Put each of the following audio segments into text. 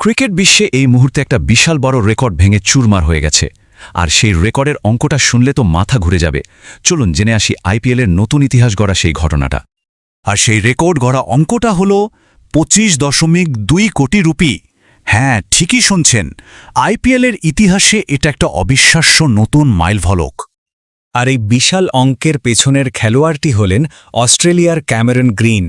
Cricket বিশ্বে এই মুহূর্তে একটা বিশাল বড় রেকর্ড ভেঙে চুরমার হয়ে গেছে, আর সেই রেকর্ডের অঙ্কটা শুনলে তো মাথা ঘুরে যাবে। চলুন জেনে আসি আইপিএলের নতুন ইতিহাস গড়া সেই ঘটনাটা। আর সেই রেকর্ড গড়া অঙ্কটা হল 25.2 কোটি রুপি। হ্যাঁ, ঠিকই শুনছেন, আইপিএলের ইতিহাসে এটা একটা অবিশ্বাস্য নতুন মাইলফলক। আর এই বিশাল অঙ্কের পেছনের খেলোয়াড়টি হলেন অস্ট্রেলিয়ার ক্যামেরন গ্রিন।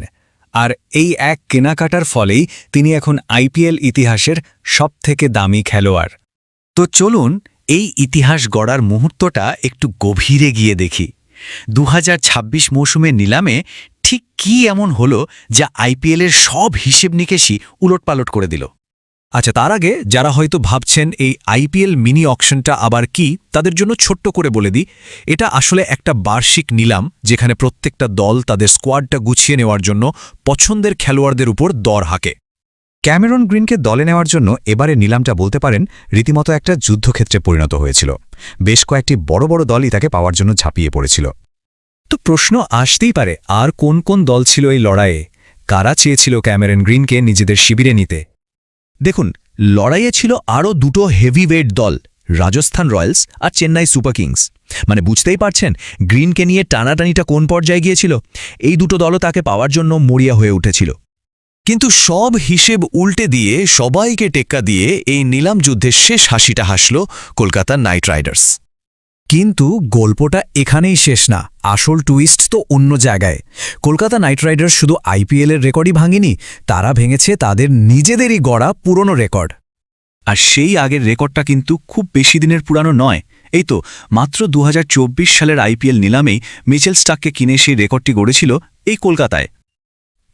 আর এই এক কেনাকাটার ফলেই তিনি এখন আইপিএল ইতিহাসের সবথেকে দামি খেলোয়াড়। তো চলুন এই ইতিহাস গড়ার মুহূর্তটা একটু গভীরে গিয়ে দেখি। 2026 মৌসুমের নিলামে ঠিক কী এমন হলো যা আইপিএলের সব হিসেব নিকেশই উলটপালট করে দিল। আচ্ছা, তার আগে যারা হয়তো ভাবছেন এই আইপিএল মিনি অকশনটা আবার কি, তাদের জন্য ছোট্ট করে বলে দিই, এটা আসলে একটা বার্ষিক নিলাম যেখানে প্রত্যেকটা দল তাদের স্কোয়াডটা গুছিয়ে নেওয়ার জন্য পছন্দের খেলোয়াড়দের উপর দর হাঁকে। ক্যামেরন গ্রিনকে দলে নেওয়ার জন্য এবারে নিলামটা বলতে পারেন রীতিমতো একটা যুদ্ধক্ষেত্রে পরিণত হয়েছিল। বেশ কয়েকটি বড় বড় দলই তাকে পাওয়ার জন্য ঝাঁপিয়ে পড়েছিল। তো প্রশ্ন আসতেই পারে, আর কোন কোন দল ছিল এই লড়াইয়ে? কারা চেয়েছিল ক্যামেরন গ্রিনকে নিজেদের শিবিরে নিতে? দেখুন, লড়াইয়ে ছিল আরও দুটো হেভিওয়েট দল, রাজস্থান রয়্যালস আর চেন্নাই সুপার কিংস। মানে বুঝতেই পারছেন গ্রিনকে নিয়ে টানাটানিটা কোন পর্যায়ে গিয়েছিল। এই দুটো দলও তাকে পাওয়ার জন্য মরিয়া হয়ে উঠেছিল। কিন্তু সব হিসেব উল্টে দিয়ে, সবাইকে টেক্কা দিয়ে এই নিলাম যুদ্ধের শেষ হাসিটা হাসল কলকাতা নাইট রাইডার্স। কিন্তু গল্পটা এখানেই শেষ না, আসল টুইস্ট তো অন্য জায়গায়। কলকাতা নাইট রাইডার্স শুধু আইপিএলের রেকর্ডই ভাঙেনি, তারা ভেঙেছে তাদের নিজেদেরই গড়া পুরনো রেকর্ড। আর সেই আগের রেকর্ডটা কিন্তু খুব বেশি দিনের পুরানো নয়। এই তো মাত্র 2024 সালের আইপিএল নিলামেই মিচেল স্টার্ককে কিনে সেই রেকর্ডটি গড়েছিল এই কলকাতায়।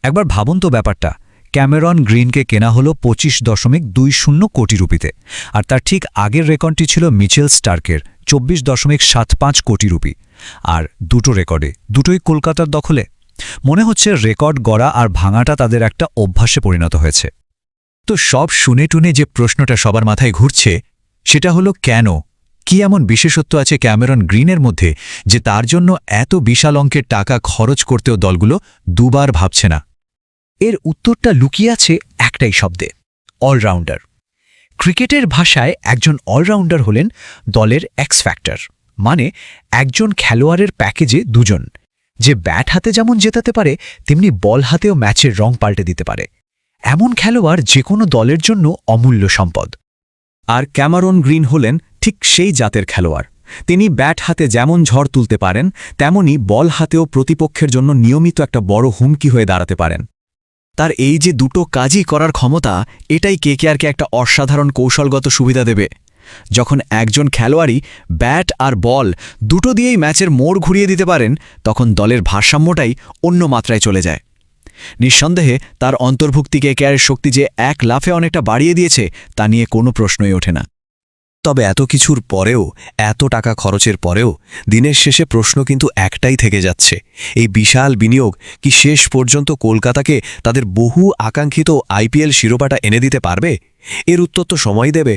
একবার ভাবুন তো ব্যাপারটা, ক্যামেরন গ্রিনকে কেনা হলো 25.20 কোটি রুপিতে, আর তার ঠিক আগের রেকর্ডটি ছিল মিচেল স্টার্কের 24.75 কোটি রুপি। আর দুটো রেকর্ডে দুটোই কলকাতার দখলে। মনে হচ্ছে রেকর্ড গড়া আর ভাঙাটা তাদের একটা অভ্যাসে পরিণত হয়েছে। তো সব শুনে টুনে যে প্রশ্নটা সবার মাথায় ঘুরছে সেটা হলো, কেন? কি এমন বিশেষত্ব আছে ক্যামেরন গ্রিনের মধ্যে যে তার জন্য এত বিশাল অঙ্কের টাকা খরচ করতেও দলগুলো দুবার ভাবছে না? এর উত্তরটা লুকিয়ে আছে একটাই শব্দে: অলরাউন্ডার। ক্রিকেটের ভাষায় একজন অলরাউন্ডার হলেন দলের এক্স ফ্যাক্টর, মানে একজন খেলোয়াড়ের প্যাকেজে দুজন, যে ব্যাট হাতে যেমন জেতাতে পারে তেমনি বল হাতেও ম্যাচের রং পাল্টে দিতে পারে। এমন খেলোয়াড় যে কোনো দলের জন্য অমূল্য সম্পদ। আর ক্যামেরন গ্রিন হলেন ঠিক সেই জাতের খেলোয়াড়। তিনি ব্যাট হাতে যেমন ঝড় তুলতে পারেন, তেমনি বল হাতেও প্রতিপক্ষের জন্য নিয়মিত একটা বড় হুমকি হয়ে দাঁড়াতে পারেন। তার এই যে দুটো কাজই করার ক্ষমতা, এটাই কেকেআরকে একটা অসাধারণ কৌশলগত সুবিধা দেবে। যখন একজন খেলোয়াড়ই ব্যাট আর বল দুটো দিয়েই ম্যাচের মোড় ঘুরিয়ে দিতে পারেন, তখন দলের ভারসাম্যটাই অন্য মাত্রায় চলে যায়। নিঃসন্দেহে তার অন্তর্ভুক্তি কেকেআরের শক্তি যে এক লাফে অনেকটা বাড়িয়ে দিয়েছে তা নিয়ে কোনো প্রশ্নই ওঠে না। তবে এত কিছুর পরেও, এত টাকা খরচের পরেও দিনের শেষে প্রশ্ন কিন্তু একটাই থেকে যাচ্ছে, এই বিশাল বিনিয়োগ কি শেষ পর্যন্ত কলকাতাকে তাদের বহু আকাঙ্ক্ষিত আইপিএল শিরোপাটা এনে দিতে পারবে? এর উত্তর তো সময় দেবে।